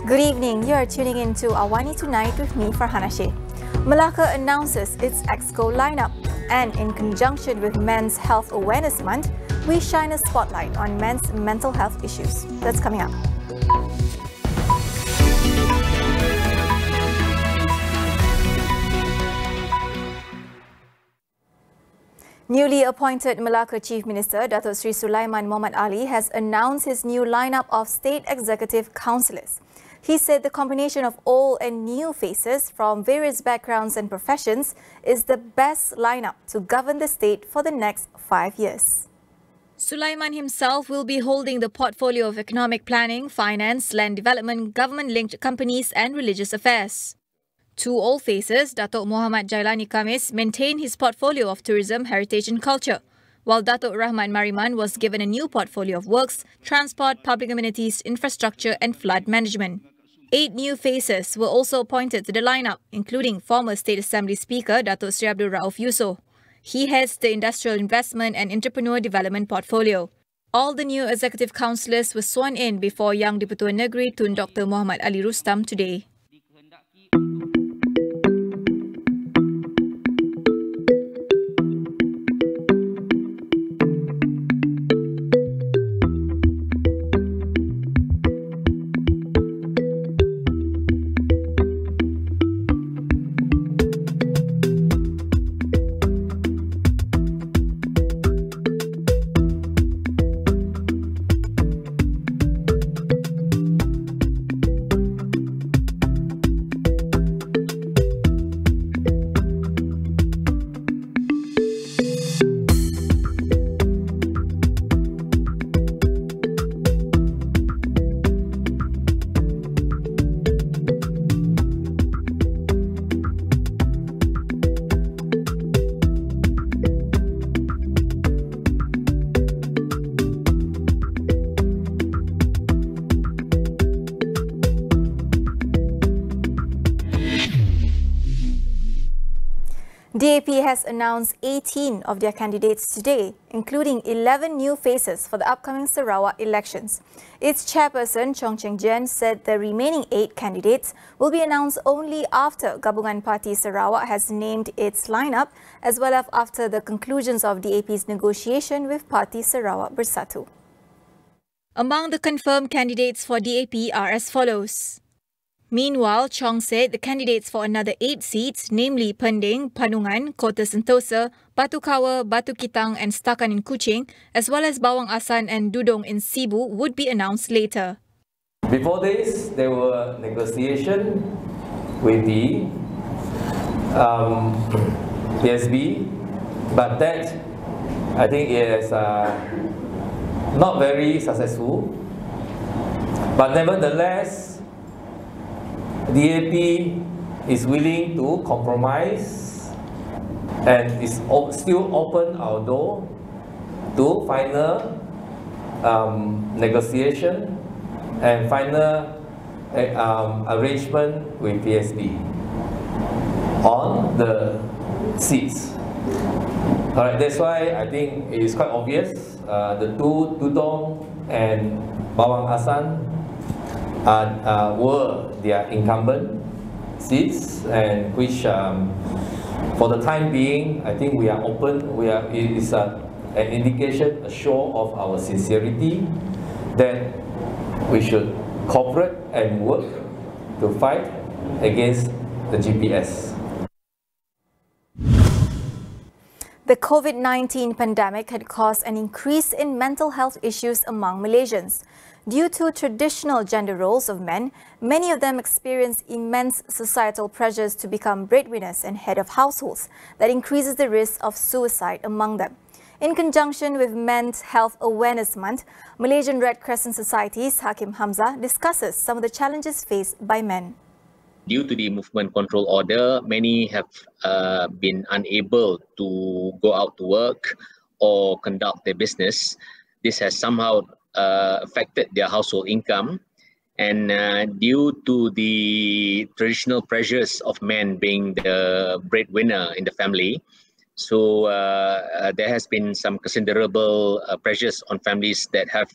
Good evening, you are tuning in to AWANI Tonight with me, Farhana Sheikh. Melaka announces its exco lineup, and in conjunction with Men's Health Awareness Month, we shine a spotlight on men's mental health issues. That's coming up. Newly appointed Melaka Chief Minister Datuk Sri Sulaiman Muhammad Ali has announced his new lineup of state executive councillors. He said the combination of old and new faces from various backgrounds and professions is the best lineup to govern the state for the next 5 years. Sulaiman himself will be holding the portfolio of economic planning, finance, land development, government-linked companies and religious affairs. Two old faces, Datuk Muhammad Jailani Khamis, maintained his portfolio of tourism, heritage and culture, while Datuk Rahman Mariman was given a new portfolio of works, transport, public amenities, infrastructure and flood management. 8 new faces were also appointed to the lineup, including former State Assembly Speaker Datuk Sri Abdul Rauf Yusof. He heads the Industrial Investment and Entrepreneur Development portfolio. All the new executive councillors were sworn in before Yang di-Pertuan Negeri Tun Dr. Muhammad Ali Rustam today. DAP has announced 18 of their candidates today, including 11 new faces for the upcoming Sarawak elections. Its chairperson, Chong Cheng Jian, said the remaining 8 candidates will be announced only after Gabungan Parti Sarawak has named its lineup, as well as after the conclusions of DAP's negotiation with Parti Sarawak Bersatu. Among the confirmed candidates for DAP are as follows. Meanwhile, Chong said the candidates for another 8 seats, namely Pending, Panungan, Kota Sentosa, Batu Kawa, Batu Kitang and Setakan in Kuching, as well as Bawang Asan and Dudong in Sibu, would be announced later. Before this, there were negotiations with the PSB, but that I think is not very successful. But nevertheless, DAP is willing to compromise and is still open our door to final negotiation and final arrangement with PSB on the seats. Alright, that's why I think it is quite obvious the two Dudong and Bawang Asan were their incumbent seats, and which for the time being, I think we are open. It is an indication, a show of our sincerity that we should cooperate and work to fight against the GPS. The COVID-19 pandemic had caused an increase in mental health issues among Malaysians. Due to traditional gender roles of men, many of them experience immense societal pressures to become breadwinners and head of households that increases the risk of suicide among them. In conjunction with Men's Health Awareness Month, Malaysian Red Crescent Society's Hakim Hamzah discusses some of the challenges faced by men. Due to the movement control order, many have been unable to go out to work or conduct their business. This has somehow affected their household income, and due to the traditional pressures of men being the breadwinner in the family, so there has been some considerable pressures on families that have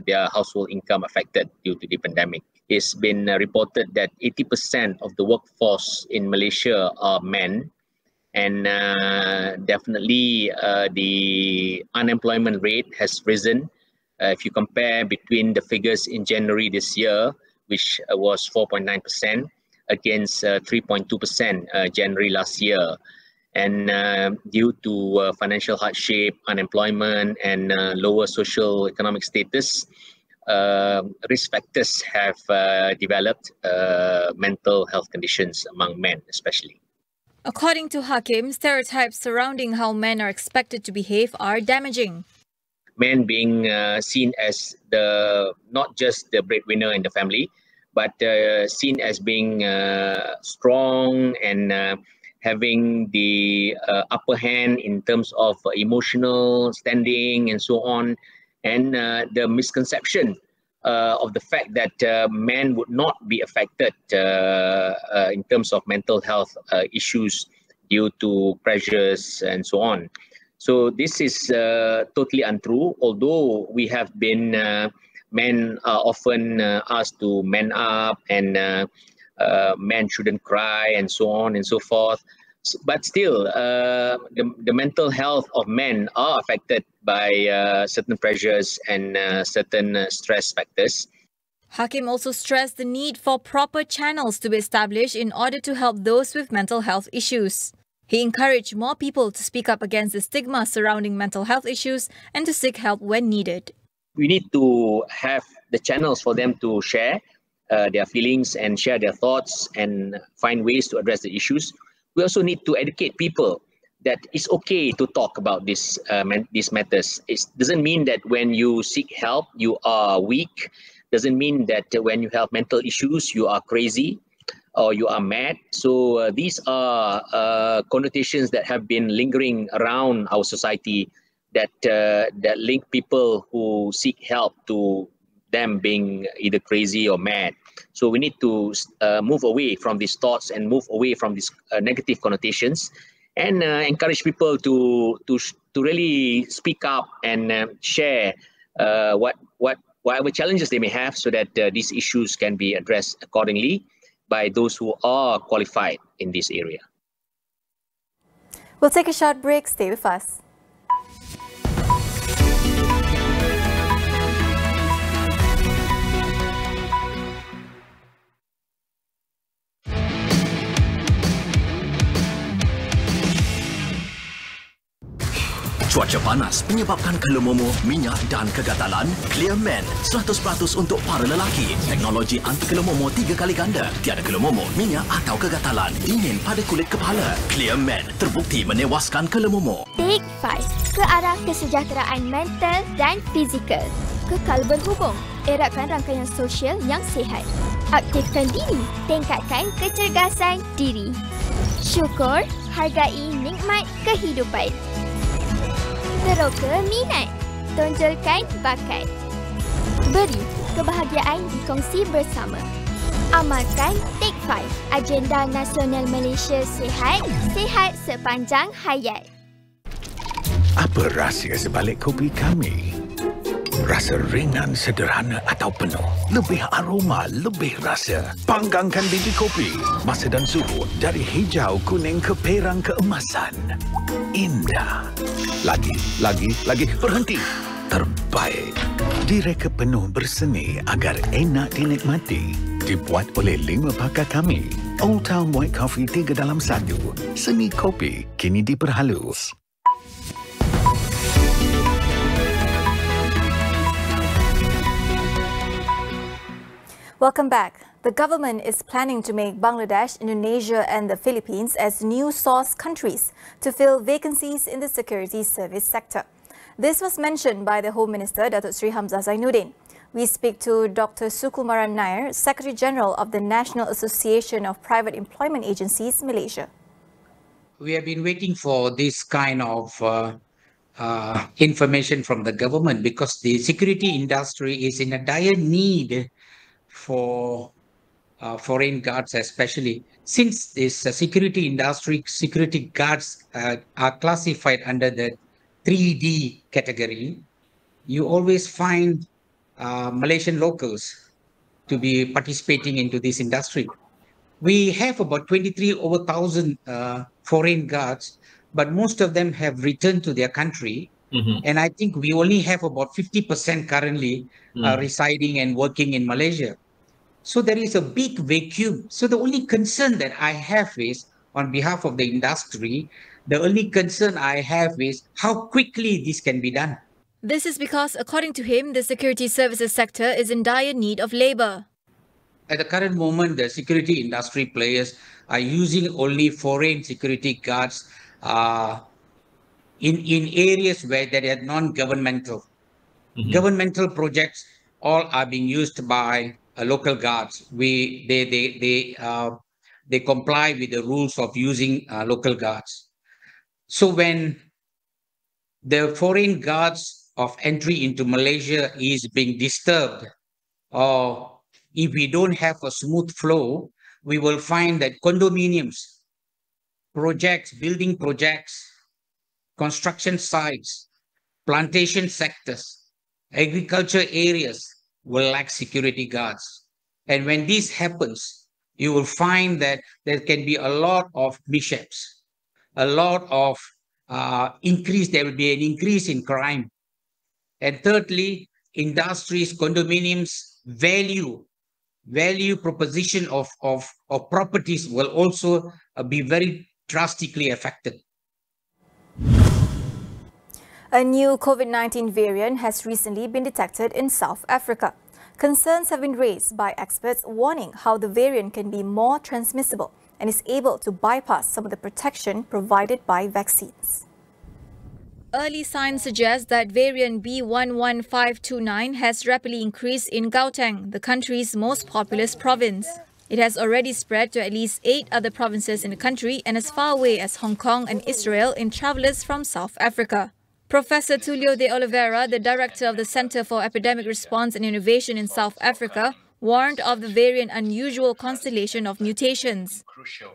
their household income affected due to the pandemic. It's been reported that 80% of the workforce in Malaysia are men, and definitely the unemployment rate has risen. If you compare between the figures in January this year, which was 4.9%, against 3.2% January last year. And due to financial hardship, unemployment, and lower social economic status, risk factors have developed mental health conditions among men especially. According to Hakim, stereotypes surrounding how men are expected to behave are damaging. Men being seen as not just the breadwinner in the family, but seen as being strong and having the upper hand in terms of emotional standing and so on, and the misconception of the fact that men would not be affected in terms of mental health issues due to pressures and so on. So this is totally untrue, although we have been, men are often asked to man up, and men shouldn't cry and so on and so forth. But still, the mental health of men are affected by certain pressures and certain stress factors. Hakim also stressed the need for proper channels to be established in order to help those with mental health issues. He encouraged more people to speak up against the stigma surrounding mental health issues and to seek help when needed. We need to have the channels for them to share their feelings and share their thoughts and find ways to address the issues. We also need to educate people that it's okay to talk about these matters. It doesn't mean that when you seek help, you are weak. Doesn't mean that when you have mental issues, you are crazy or you are mad. So these are connotations that have been lingering around our society that link people who seek help to them being either crazy or mad. So we need to move away from these thoughts and move away from these negative connotations, and encourage people to really speak up and share whatever challenges they may have, so that these issues can be addressed accordingly by those who are qualified in this area. We'll take a short break. Stay with us. Cuaca panas menyebabkan kelumomo, minyak dan kegatalan? Clearman 100% untuk para lelaki. Teknologi anti kelumomo 3 kali ganda. Tiada kelumomo, minyak atau kegatalan dingin pada kulit kepala. Clearman terbukti menewaskan kelumomo. Take 5 ke arah kesejahteraan mental dan fizikal. Kekal berhubung, eratkan rangkaian sosial yang sihat. Aktifkan diri, tingkatkan kecergasan diri. Syukur, hargai nikmat kehidupan. Teroka minat, tonjolkan bakat. Beri, kebahagiaan dikongsi bersama. Amalkan Take 5, Agenda Nasional Malaysia Sihat, sihat sepanjang hayat. Apa rahsia sebalik kopi kami? Rasa ringan, sederhana atau penuh. Lebih aroma, lebih rasa. Panggangkan biji kopi. Masa dan suhu dari hijau, kuning ke perang keemasan. Indah. Lagi. Berhenti. Terbaik. Direka penuh berseni agar enak dinikmati. Dibuat oleh 5 pakar kami. Old Town White Coffee 3 dalam 1. Seni kopi kini diperhalus. Welcome back. The government is planning to make Bangladesh, Indonesia and the Philippines as new source countries to fill vacancies in the security service sector. This was mentioned by the Home Minister, Datuk Sri Hamzah Zainuddin. We speak to Dr. Sukumaran Nair, Secretary General of the National Association of Private Employment Agencies, Malaysia. We have been waiting for this kind of information from the government, because the security industry is in a dire need for foreign guards, especially since this security industry, security guards are classified under the 3D category. You always find Malaysian locals to be participating into this industry. We have about 23,000 foreign guards, but most of them have returned to their country. And I think we only have about 50% currently residing and working in Malaysia. So there is a big vacuum. So the only concern that I have is, on behalf of the industry, the only concern I have is how quickly this can be done. This is because, according to him, the security services sector is in dire need of labour. At the current moment, the security industry players are using only foreign security guards in areas where they are non-governmental. Governmental projects all are being used by local guards. They comply with the rules of using local guards. So when the foreign guards of entry into Malaysia is being disturbed, or if we don't have a smooth flow, we will find that condominiums, projects, building projects, construction sites, plantation sectors, agriculture areas will lack security guards. And when this happens, you will find that there can be a lot of mishaps, a lot of there will be an increase in crime. And thirdly, industries, condominiums, value proposition of properties will also be very drastically affected. A new COVID-19 variant has recently been detected in South Africa. Concerns have been raised by experts warning how the variant can be more transmissible and is able to bypass some of the protection provided by vaccines. Early signs suggest that variant B11529 has rapidly increased in Gauteng, the country's most populous province. It has already spread to at least 8 other provinces in the country and as far away as Hong Kong and Israel in travellers from South Africa. Professor Tulio de Oliveira, the director of the Centre for Epidemic Response and Innovation in South Africa, warned of the variant unusual constellation of mutations.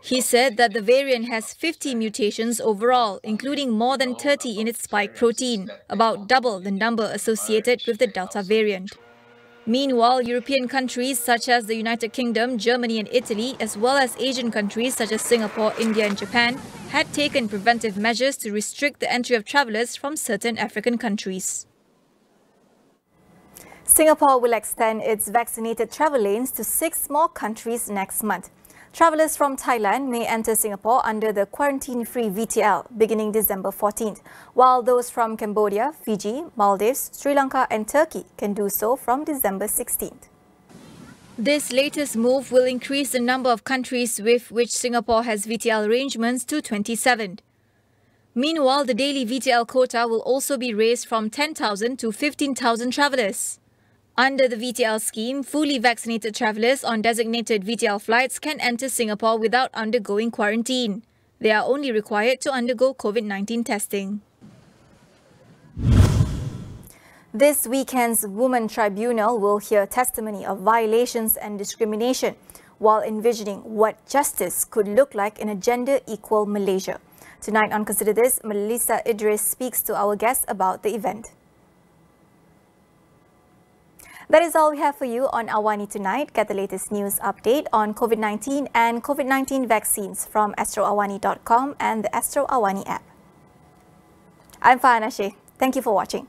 He said that the variant has 50 mutations overall, including more than 30 in its spike protein, about double the number associated with the Delta variant. Meanwhile, European countries such as the United Kingdom, Germany and Italy, as well as Asian countries such as Singapore, India and Japan, had taken preventive measures to restrict the entry of travellers from certain African countries. Singapore will extend its vaccinated travel lanes to 6 more countries next month. Travellers from Thailand may enter Singapore under the quarantine-free VTL beginning December 14th, while those from Cambodia, Fiji, Maldives, Sri Lanka and Turkey can do so from December 16th. This latest move will increase the number of countries with which Singapore has VTL arrangements to 27. Meanwhile, the daily VTL quota will also be raised from 10,000 to 15,000 travellers. Under the VTL scheme, fully vaccinated travellers on designated VTL flights can enter Singapore without undergoing quarantine. They are only required to undergo COVID-19 testing. This weekend's Women Tribunal will hear testimony of violations and discrimination while envisioning what justice could look like in a gender-equal Malaysia. Tonight on Consider This, Melissa Idris speaks to our guests about the event. That is all we have for you on AWANI tonight. Get the latest news update on COVID-19 and COVID-19 vaccines from astroawani.com and the Astro AWANI app. I'm Fahana Sheikh. Thank you for watching.